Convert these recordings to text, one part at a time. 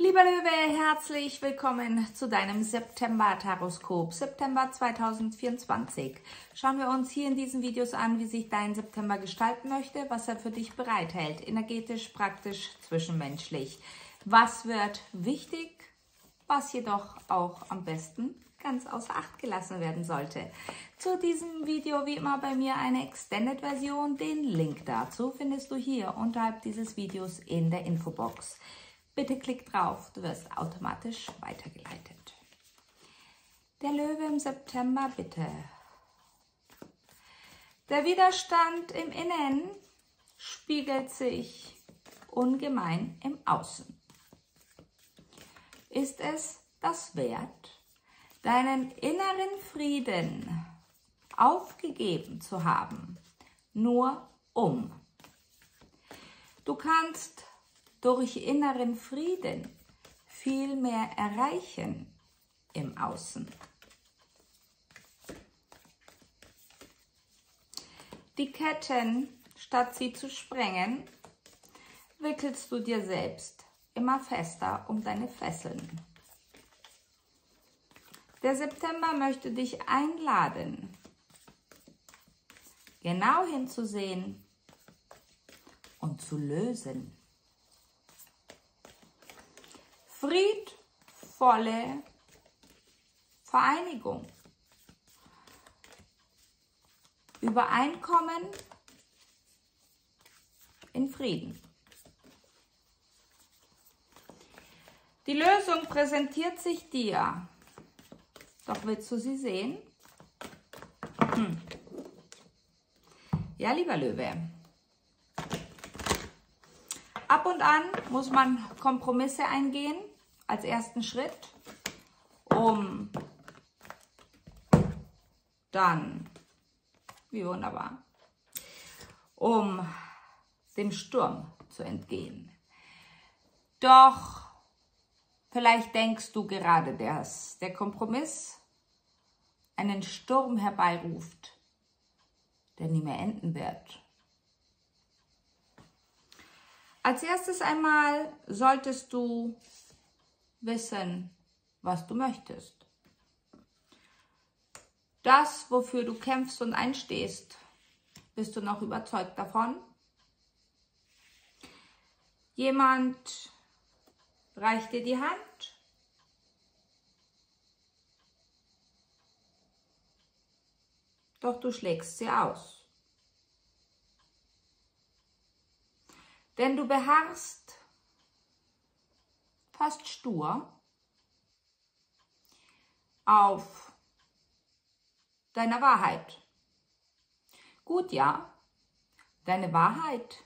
Lieber Löwe, herzlich willkommen zu deinem September-Taroskop, September 2024. Schauen wir uns hier in diesen Videos an, wie sich dein September gestalten möchte, was er für dich bereithält, energetisch, praktisch, zwischenmenschlich. Was wird wichtig, was jedoch auch am besten ganz außer Acht gelassen werden sollte. Zu diesem Video wie immer bei mir eine Extended-Version. Den Link dazu findest du hier unterhalb dieses Videos in der Infobox. Bitte klick drauf, du wirst automatisch weitergeleitet. Der Löwe im September, bitte. Der Widerstand im Innen spiegelt sich ungemein im Außen. Ist es das wert, deinen inneren Frieden aufgegeben zu haben, nur um? Du kannst durch inneren Frieden viel mehr erreichen im Außen. Die Ketten, statt sie zu sprengen, wickelst du dir selbst immer fester um deine Fesseln. Der September möchte dich einladen, genau hinzusehen und zu lösen. Friedvolle Vereinigung. Übereinkommen in Frieden. Die Lösung präsentiert sich dir. Doch willst du sie sehen? Ja, lieber Löwe. Ab und an muss man Kompromisse eingehen, als ersten Schritt, um dann, wie wunderbar, um dem Sturm zu entgehen. Doch vielleicht denkst du gerade, dass der Kompromiss einen Sturm herbeiruft, der nie mehr enden wird. Als erstes einmal solltest du wissen, was du möchtest. Das, wofür du kämpfst und einstehst, bist du noch überzeugt davon? Jemand reicht dir die Hand. Doch du schlägst sie aus. Denn du beharrst fast stur auf deiner Wahrheit. Gut, ja, deine Wahrheit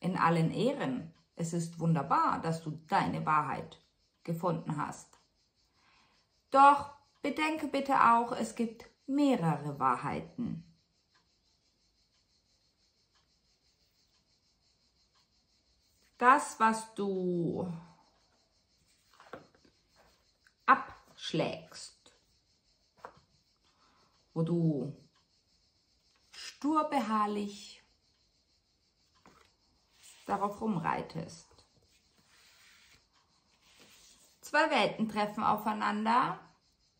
in allen Ehren. Es ist wunderbar, dass du deine Wahrheit gefunden hast. Doch bedenke bitte auch, es gibt mehrere Wahrheiten. Das, was du abschlägst, wo du stur beharrlich darauf rumreitest. Zwei Welten treffen aufeinander.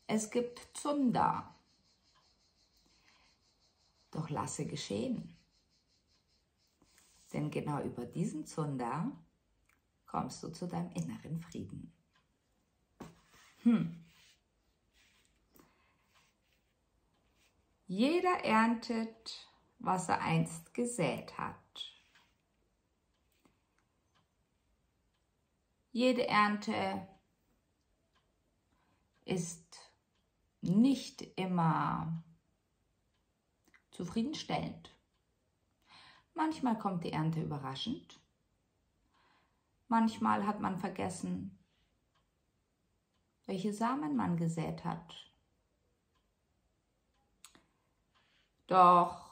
Es gibt Zunder. Doch lasse geschehen. Denn genau über diesen Zunder kommst du zu deinem inneren Frieden. Jeder erntet, was er einst gesät hat. Jede Ernte ist nicht immer zufriedenstellend. Manchmal kommt die Ernte überraschend. Manchmal hat man vergessen, welche Samen man gesät hat. Doch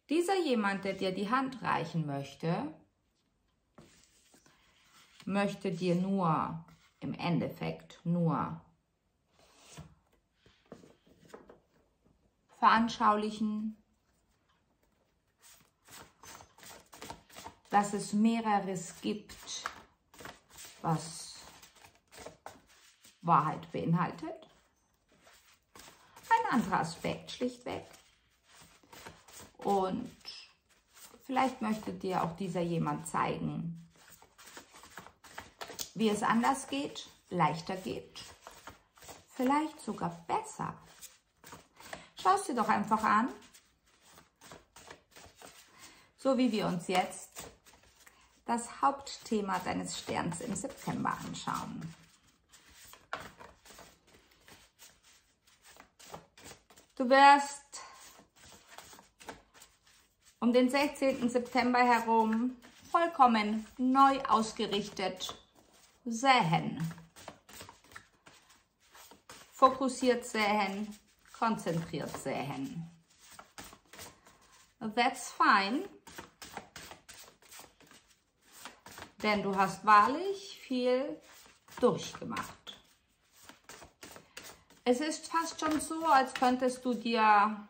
dieser jemand, der dir die Hand reichen möchte, möchte dir nur, im Endeffekt nur veranschaulichen, dass es mehreres gibt was Wahrheit beinhaltet. Ein anderer Aspekt schlichtweg. Und vielleicht möchte dir auch dieser jemand zeigen, wie es anders geht, leichter geht, vielleicht sogar besser. Schau es dir doch einfach an, so wie wir uns jetzt das Hauptthema deines Sterns im September anschauen. Du wirst um den 16. September herum vollkommen neu ausgerichtet säen. Fokussiert säen, konzentriert säen. That's fine, denn du hast wahrlich viel durchgemacht. Es ist fast schon so, als könntest du dir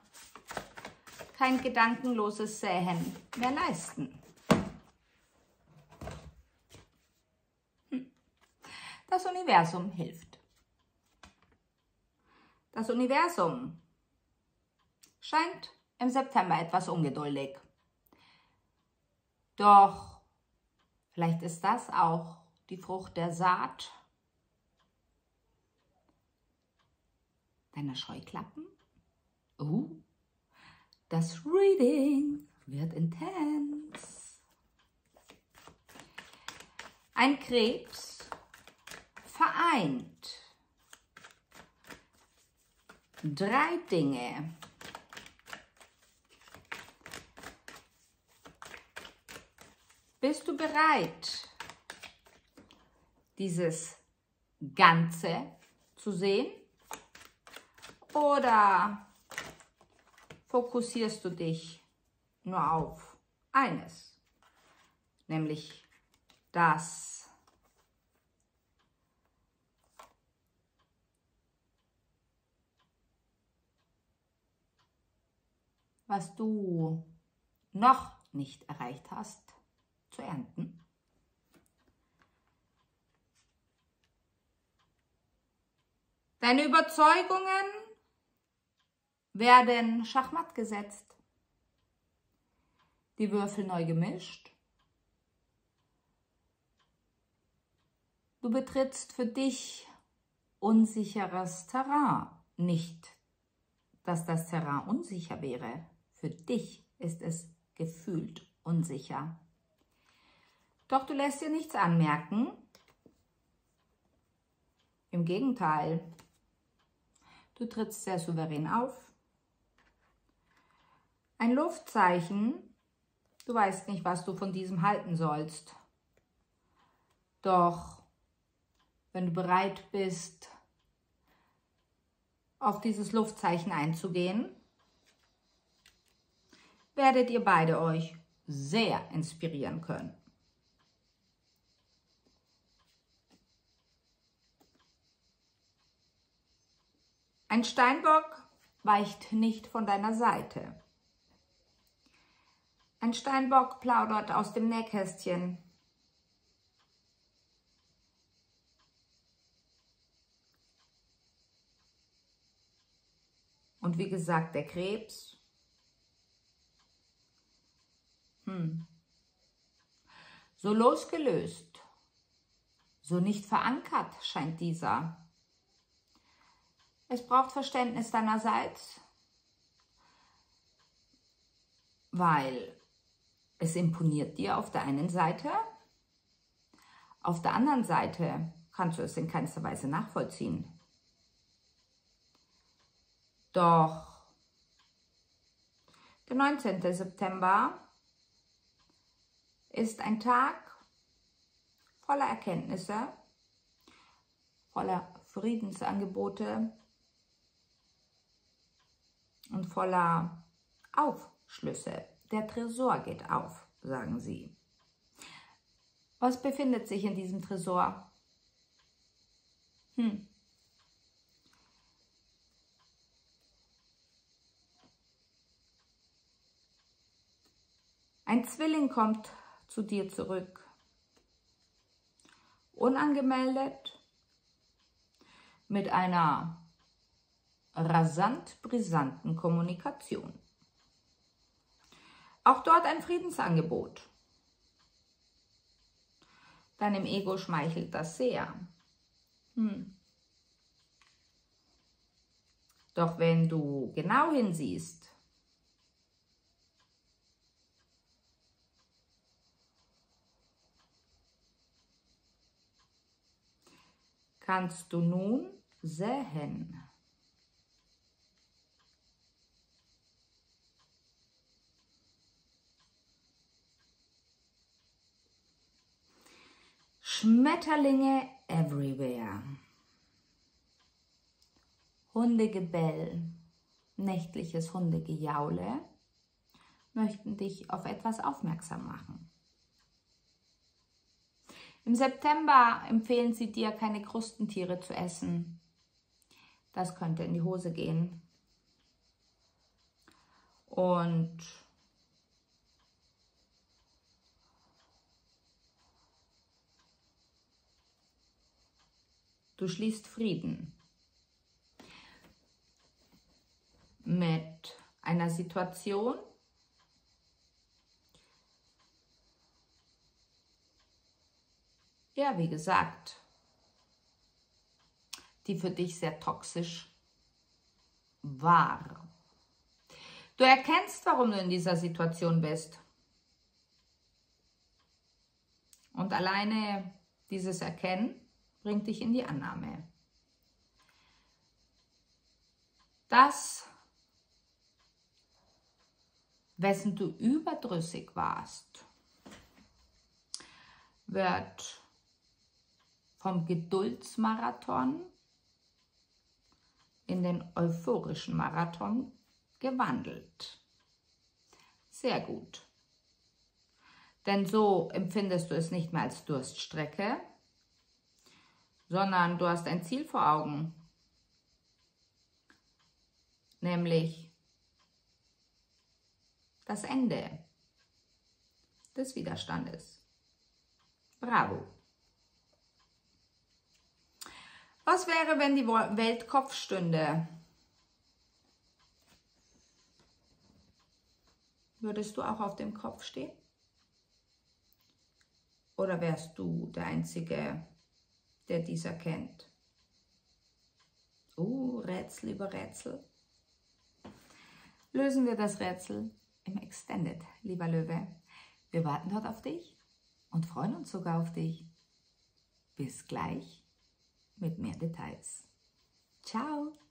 kein gedankenloses Säen mehr leisten. Das Universum hilft. Das Universum scheint im September etwas ungeduldig. Doch vielleicht ist das auch die Frucht der Saat deiner Scheuklappen. Das Reading wird intens. Ein Krebs vereint 3 Dinge. Bist du bereit, dieses Ganze zu sehen? Oder fokussierst du dich nur auf eines, nämlich das, was du noch nicht erreicht hast, zu ernten? Deine Überzeugungen werden schachmatt gesetzt, die Würfel neu gemischt. Du betrittst für dich unsicheres Terrain. Nicht, dass das Terrain unsicher wäre. Für dich ist es gefühlt unsicher. Doch du lässt dir nichts anmerken. Im Gegenteil, du trittst sehr souverän auf. Ein Luftzeichen, du weißt nicht, was du von diesem halten sollst. Doch wenn du bereit bist, auf dieses Luftzeichen einzugehen, werdet ihr beide euch sehr inspirieren können. Ein Steinbock weicht nicht von deiner Seite. Ein Steinbock plaudert aus dem Nähkästchen. Und wie gesagt, der Krebs. So losgelöst, so nicht verankert scheint dieser. Es braucht Verständnis deinerseits, weil es imponiert dir auf der einen Seite, auf der anderen Seite kannst du es in keinster Weise nachvollziehen. Doch der 19. September ist ein Tag voller Erkenntnisse, voller Friedensangebote und voller Aufschlüsse. Der Tresor geht auf, sagen sie. Was befindet sich in diesem Tresor? Ein Zwilling kommt zu dir zurück. unangemeldet, mit einer rasant brisanten Kommunikation. Auch dort ein Friedensangebot. Deinem Ego schmeichelt das sehr. Doch wenn du genau hinsiehst, kannst du nun sehen, Schmetterlinge everywhere. Hundegebell, nächtliches Hundegejaule möchten dich auf etwas aufmerksam machen. Im September empfehlen sie dir, keine Krustentiere zu essen. Das könnte in die Hose gehen. Und du schließt Frieden mit einer Situation, ja, wie gesagt, die für dich sehr toxisch war. Du erkennst, warum du in dieser Situation bist. Und alleine dieses Erkennen bringt dich in die Annahme. Das, wessen du überdrüssig warst, wird vom Geduldsmarathon in den euphorischen Marathon gewandelt. Sehr gut. Denn so empfindest du es nicht mehr als Durststrecke, sondern du hast ein Ziel vor Augen, nämlich das Ende des Widerstandes. Bravo! Was wäre, wenn die Welt Kopf stünde? Würdest du auch auf dem Kopf stehen? Oder wärst du der Einzige, der dies erkennt? Rätsel über Rätsel. Lösen wir das Rätsel im Extended, lieber Löwe. Wir warten dort auf dich und freuen uns sogar auf dich. Bis gleich mit mehr Details. Ciao!